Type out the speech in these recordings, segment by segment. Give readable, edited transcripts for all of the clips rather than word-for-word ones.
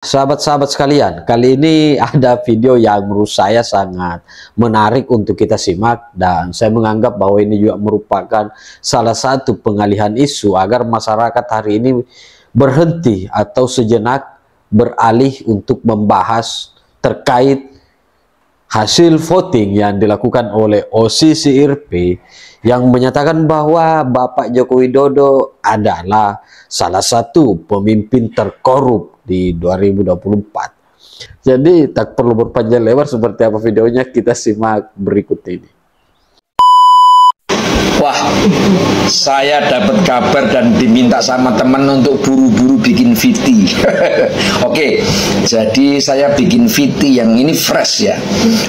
Sahabat-sahabat sekalian, kali ini ada video yang menurut saya sangat menarik untuk kita simak, dan saya menganggap bahwa ini juga merupakan salah satu pengalihan isu agar masyarakat hari ini berhenti atau sejenak beralih untuk membahas terkait hasil voting yang dilakukan oleh OCCRP yang menyatakan bahwa Bapak Joko Widodo adalah salah satu pemimpin terkorup di 2024. Jadi tak perlu berpanjang lebar, seperti apa videonya kita simak berikut ini. Wah, saya dapat kabar dan diminta sama teman untuk buru-buru bikin VT. Oke, jadi saya bikin VT yang ini fresh ya,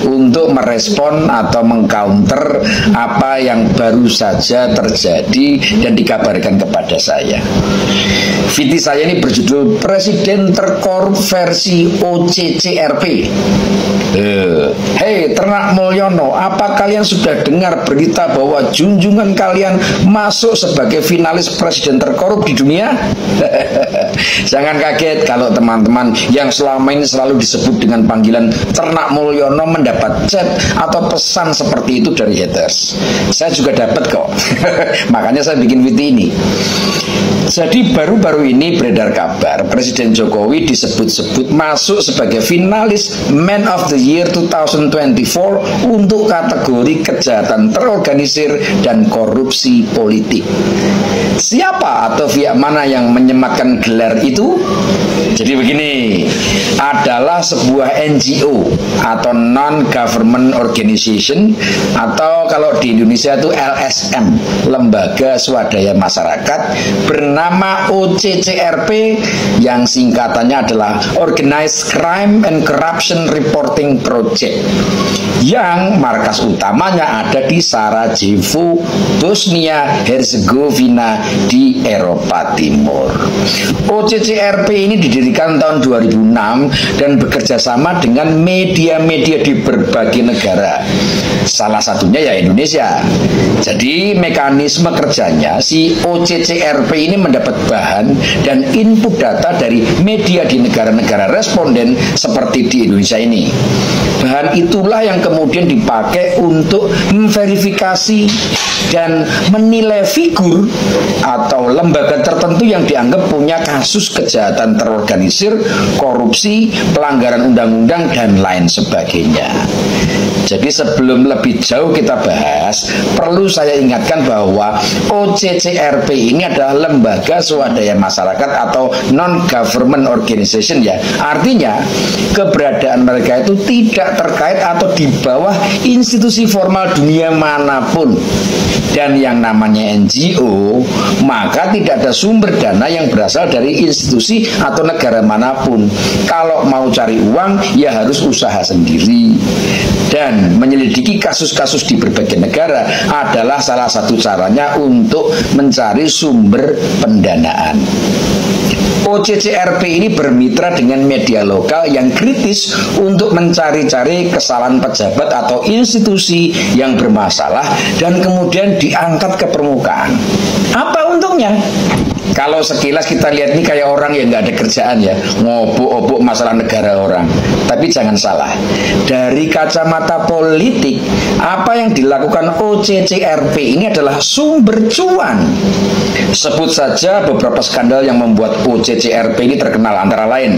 untuk merespon atau mengcounter apa yang baru saja terjadi dan dikabarkan kepada saya. VT saya ini berjudul Presiden Terkorup versi OCCRP. Hei Ternak Mulyono, apa kalian sudah dengar berita bahwa junjungan kalian masuk sebagai finalis presiden terkorup di dunia? Jangan kaget kalau teman-teman yang selama ini selalu disebut dengan panggilan Ternak Mulyono mendapat chat atau pesan seperti itu dari haters. Saya juga dapat kok. Makanya saya bikin video ini. Jadi baru-baru ini beredar kabar Presiden Jokowi disebut-sebut masuk sebagai finalis Man of the Year 2024 untuk kategori kejahatan terorganisir dan korupsi politik. Siapa atau pihak mana yang menyematkan gelar itu? Jadi begini, adalah sebuah NGO atau non-government organization, atau kalau di Indonesia itu LSM, Lembaga Swadaya Masyarakat, bernama OCCRP yang singkatannya adalah Organized Crime and Corruption Reporting Project, yang markas utamanya ada di Sarajevo, Bosnia Herzegovina di Eropa Timur. OCCRP ini didirikan tahun 2006 dan bekerja sama dengan media-media di berbagai negara, salah satunya ya Indonesia. Jadi mekanisme kerjanya, si OCCRP ini mendapat bahan dan input data dari media di negara-negara responden seperti di Indonesia ini. Bahan itulah yang kemudian dipakai untuk memverifikasi dan menilai figur atau lembaga tertentu yang dianggap punya kasus kejahatan terorganisir, korupsi, pelanggaran undang-undang, dan lain sebagainya. Jadi sebelum lebih jauh kita bahas, perlu saya ingatkan bahwa OCCRP ini adalah lembaga swadaya masyarakat atau non-government organization ya. Artinya keberadaan mereka itu tidak terkait atau di bawah institusi formal dunia manapun. Dan yang namanya NGO, maka tidak ada sumber dana yang berasal dari institusi atau negara manapun. Kalau mau cari uang, ya harus usaha sendiri. Dan menyelidiki kasus-kasus di berbagai negara adalah salah satu caranya untuk mencari sumber pendanaan. OCCRP ini bermitra dengan media lokal yang kritis untuk mencari-cari kesalahan pejabat atau institusi yang bermasalah dan kemudian diangkat ke permukaan. Apa untungnya? Kalau sekilas kita lihat ini kayak orang yang nggak ada kerjaan ya, ngobok-obok masalah negara orang. Tapi jangan salah, dari kacamata politik, apa yang dilakukan OCCRP ini adalah sumber cuan. Sebut saja beberapa skandal yang membuat OCCRP ini terkenal, antara lain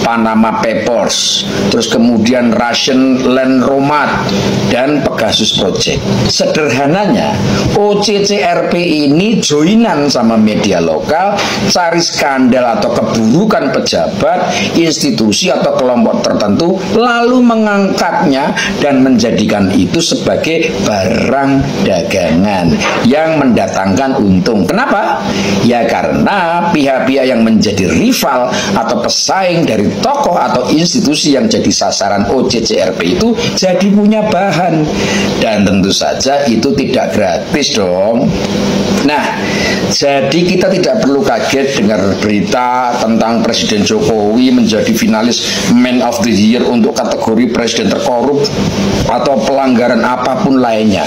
Panama Papers, terus kemudian Russian Land Romat, dan Pegasus Project. Sederhananya, OCCRP ini joinan sama media lokal, cari skandal atau keburukan pejabat, institusi atau kelompok tertentu, lalu mengangkatnya dan menjadikan itu sebagai barang dagangan yang mendatangkan untung. Kenapa? Ya karena pihak-pihak yang menjadi rival atau pesaing dari tokoh atau institusi yang jadi sasaran OCCRP itu jadi punya bahan. Dan tentu saja itu tidak gratis dong. Nah, jadi kita tidak perlu kaget dengar berita tentang Presiden Jokowi menjadi finalis Man of the Year untuk kategori presiden terkorup atau pelanggaran apapun lainnya.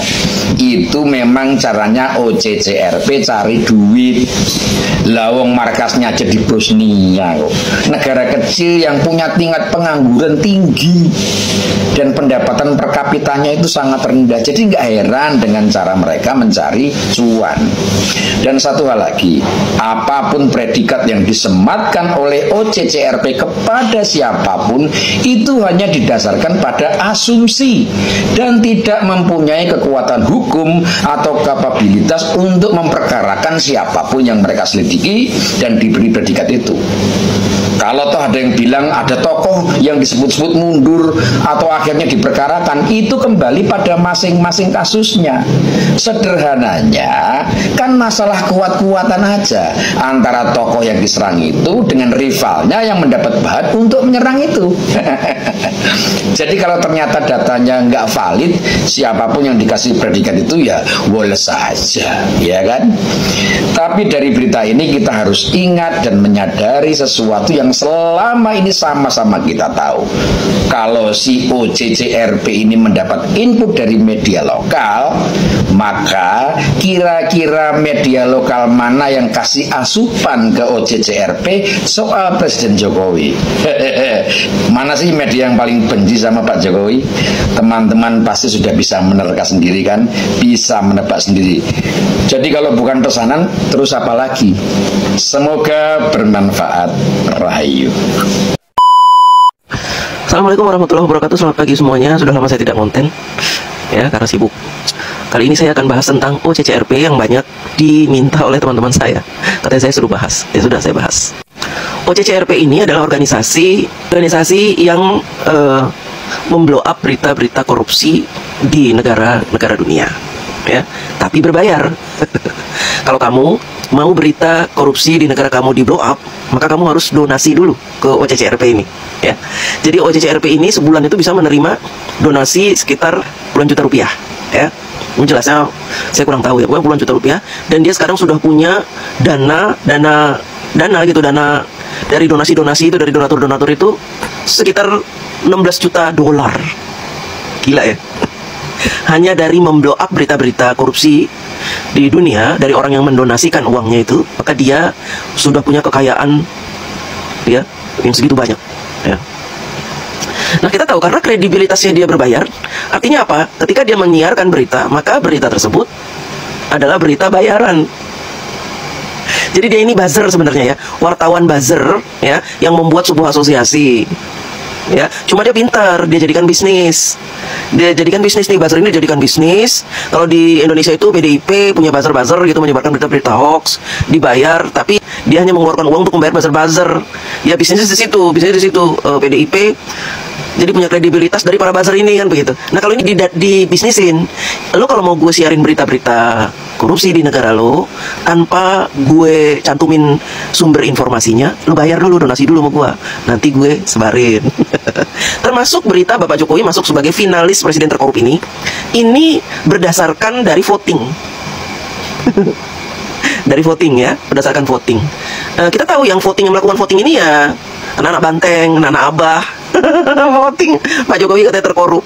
Itu memang caranya OCCRP cari duit. Lawang markasnya aja di Bosnia kok. Negara kecil yang punya tingkat pengangguran tinggi dan pendapatan per kapitanya itu sangat rendah. Jadi nggak heran dengan cara mereka mencari cuan. Dan satu hal lagi, apapun predikat yang disematkan oleh OCCRP kepada siapapun itu hanya didasarkan pada asumsi dan tidak mempunyai kekuatan hukum atau kapabilitas untuk memperkarakan siapapun yang mereka selidiki dan diberi predikat itu. Kalau toh ada yang bilang ada tokoh yang disebut-sebut mundur atau akhirnya diperkarakan, itu kembali pada masing-masing kasusnya. Sederhananya, kan masalah kuat-kuatan aja antara tokoh yang diserang itu dengan rivalnya yang mendapat bahan untuk menyerang itu. Jadi kalau ternyata datanya nggak valid, siapapun yang dikasih predikat itu ya boleh saja, ya kan? Tapi dari berita ini kita harus ingat dan menyadari sesuatu yang selama ini sama-sama kita tahu. Kalau si OCCRP ini mendapat input dari media lokal, maka kira-kira media lokal mana yang kasih asupan ke OCCRP soal Presiden Jokowi? Mana sih media yang paling benci sama Pak Jokowi? Teman-teman pasti sudah bisa menerka sendiri kan? Bisa menebak sendiri. Jadi kalau bukan pesanan, terus apa lagi? Semoga bermanfaat. Rahayu. Assalamualaikum warahmatullahi wabarakatuh. Selamat pagi semuanya. Sudah lama saya tidak konten ya, karena sibuk. Kali ini saya akan bahas tentang OCCRP yang banyak diminta oleh teman-teman saya. Katanya saya suruh bahas. Ya sudah, saya bahas. OCCRP ini adalah organisasi yang memblow up berita-berita korupsi di negara-negara dunia, ya. Tapi berbayar. Kalau kamu mau berita korupsi di negara kamu di blow up, maka kamu harus donasi dulu ke OCCRP ini, ya. Jadi OCCRP ini sebulan itu bisa menerima donasi sekitar puluhan juta rupiah, ya. Menjelasnya saya kurang tahu ya, pokoknya puluhan juta rupiah. Dan dia sekarang sudah punya dana dari donasi-donasi itu, dari donatur-donatur itu sekitar 16 juta dolar. Gila ya. Hanya dari memblow up berita-berita korupsi di dunia, dari orang yang mendonasikan uangnya itu, maka dia sudah punya kekayaan ya yang segitu banyak, ya. Nah, kita tahu karena kredibilitasnya dia berbayar, artinya apa? Ketika dia menyiarkan berita, maka berita tersebut adalah berita bayaran. Jadi dia ini buzzer sebenarnya ya, wartawan buzzer ya, yang membuat sebuah asosiasi. Ya, cuma dia pintar, dia jadikan bisnis. Dia jadikan bisnis nih, buzzer ini jadikan bisnis. Kalau di Indonesia itu PDIP punya buzzer-buzzer gitu, menyebarkan berita-berita hoax, dibayar, tapi dia hanya mengeluarkan uang untuk membayar buzzer-buzzer. Ya, bisnisnya di situ, PDIP jadi punya kredibilitas dari para buzzer ini kan begitu. Nah, kalau ini dibisnisin, lo kalau mau gue siarin berita-berita korupsi di negara lo tanpa gue cantumin sumber informasinya, lo bayar dulu, donasi dulu sama gue, nanti gue sebarin. Termasuk berita Bapak Jokowi masuk sebagai finalis presiden terkorup ini berdasarkan dari voting. Dari voting ya, berdasarkan voting. Kita tahu yang melakukan voting ini ya anak-anak Banteng, anak-anak Abah. Voting Pak Jokowi katanya terkorup.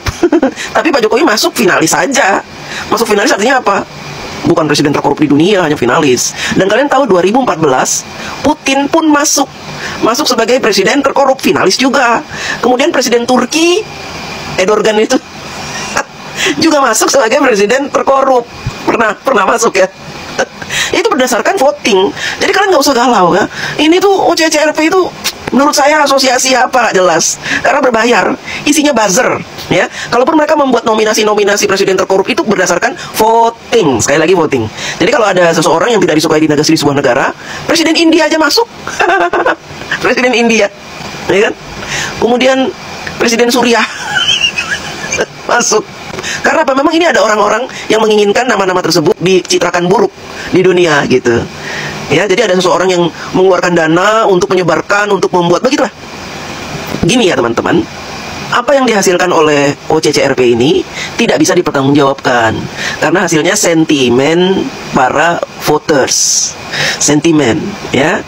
Tapi Pak Jokowi masuk finalis saja. Masuk finalis artinya apa? Bukan presiden terkorup di dunia, hanya finalis. Dan kalian tahu 2014 Putin pun masuk sebagai presiden terkorup, finalis juga. Kemudian presiden Turki Erdogan itu juga masuk sebagai presiden terkorup. Pernah masuk ya. Itu berdasarkan voting. Jadi kalian nggak usah galau ya. Ini tuh OCCRP itu menurut saya asosiasi apa nggak jelas, karena berbayar, isinya buzzer ya. Kalaupun mereka membuat nominasi presiden terkorup itu berdasarkan voting, sekali lagi voting. Jadi kalau ada seseorang yang tidak disukai di sebuah negara, presiden India aja masuk. Presiden India ya kan. Kemudian presiden Suriah masuk. Karena apa? Memang ini ada orang-orang yang menginginkan nama-nama tersebut dicitrakan buruk di dunia gitu. Ya, jadi ada seseorang yang mengeluarkan dana untuk menyebarkan, untuk membuat begitulah. Gini ya teman-teman, apa yang dihasilkan oleh OCCRP ini tidak bisa dipertanggungjawabkan karena hasilnya sentimen para voters, sentimen, ya.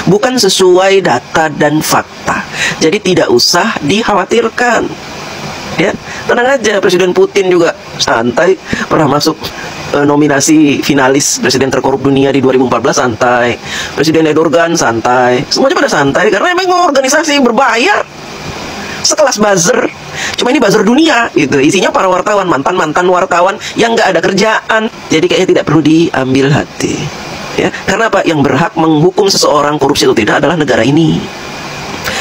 Bukan sesuai data dan fakta. Jadi tidak usah dikhawatirkan. Ya, tenang aja. Presiden Putin juga santai, pernah masuk nominasi finalis presiden terkorup dunia di 2014, santai. Presiden Erdogan santai. Semuanya pada santai karena memang organisasi berbayar sekelas buzzer. Cuma ini buzzer dunia gitu. Isinya para wartawan, mantan-mantan wartawan yang nggak ada kerjaan. Jadi kayaknya tidak perlu diambil hati. Ya, karena apa? Yang berhak menghukum seseorang korupsi atau tidak adalah negara ini.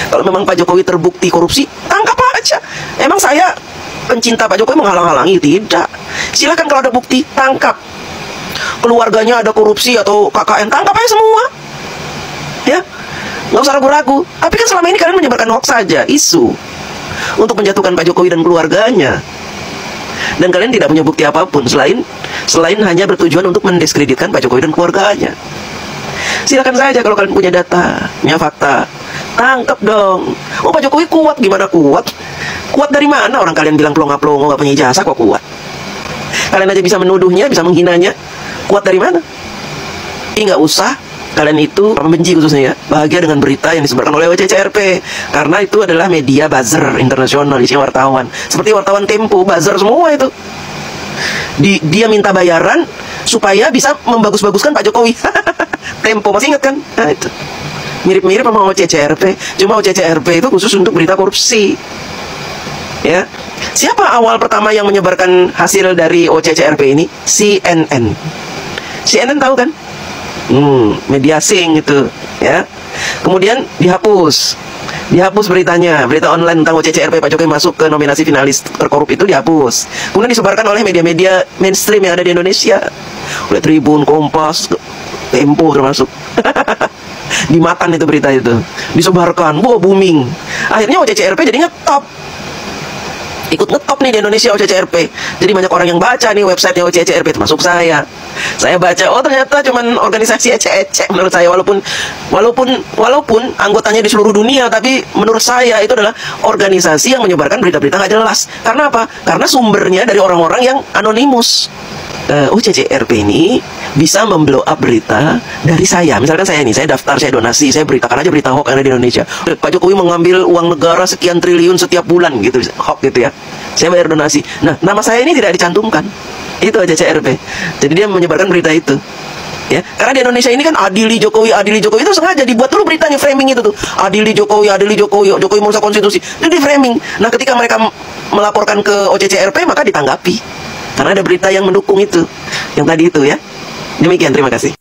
Kalau memang Pak Jokowi terbukti korupsi, tangkap aja. Emang saya pencinta Pak Jokowi menghalang-halangi? Tidak. Silakan kalau ada bukti, tangkap. Keluarganya ada korupsi atau KKN, tangkap aja semua. Ya, nggak usah ragu-ragu. Tapi kan selama ini kalian menyebarkan hoax saja, isu untuk menjatuhkan Pak Jokowi dan keluarganya. Dan kalian tidak punya bukti apapun selain hanya bertujuan untuk mendiskreditkan Pak Jokowi dan keluarganya. Silakan saja kalau kalian punya data, punya fakta, tangkap dong. Oh, Pak Jokowi kuat, gimana kuat? Kuat dari mana? Orang kalian bilang pelongo-pelongo, gak punya ijazah kok kuat. Kalian aja bisa menuduhnya, bisa menghinanya. Kuat dari mana? Ini nggak usah kalian itu membenci khususnya ya, bahagia dengan berita yang disebarkan oleh OCCRP, karena itu adalah media buzzer internasional, isinya wartawan, seperti wartawan Tempo, buzzer semua itu. Dia minta bayaran supaya bisa membagus-baguskan Pak Jokowi. Tempo, masih ingat kan? Nah, itu mirip-mirip sama OCCRP, cuma OCCRP itu khusus untuk berita korupsi. Ya, siapa awal pertama yang menyebarkan hasil dari OCCRP ini? CNN. CNN tahu kan? Media asing itu, ya. Kemudian dihapus beritanya, berita online tentang OCCRP Pak Jokowi masuk ke nominasi finalis terkorup itu dihapus. Kemudian disebarkan oleh media-media mainstream yang ada di Indonesia, oleh Tribun, Kompas, Tempo termasuk. Dimakan itu berita itu, disebarkan, wow, booming. Akhirnya OCCRP jadi ngetop. Ikut ngetop nih di Indonesia OCCRP. Jadi banyak orang yang baca nih websitenya OCCRP, termasuk saya. Saya baca, oh ternyata cuman organisasi ecek-ecek menurut saya, walaupun anggotanya di seluruh dunia, tapi menurut saya itu adalah organisasi yang menyebarkan berita-berita nggak jelas. Karena apa? Karena sumbernya dari orang-orang yang anonimus. OCCRP ini bisa memblow up berita dari saya. Misalkan saya daftar, saya donasi, saya beritakan aja berita hoax yang ada di Indonesia. Pak Jokowi mengambil uang negara sekian triliun setiap bulan gitu, hoax gitu ya. Saya bayar donasi. Nah, nama saya ini tidak dicantumkan. Itu OCCRP. Jadi dia menyebarkan berita itu. Ya, karena di Indonesia ini kan adili Jokowi itu sengaja dibuat dulu beritanya, framing itu tuh. Adili Jokowi, Jokowi merusak konstitusi. Itu di framing. Nah, ketika mereka melaporkan ke OCCRP maka ditanggapi. Karena ada berita yang mendukung itu, yang tadi itu ya. Demikian, terima kasih.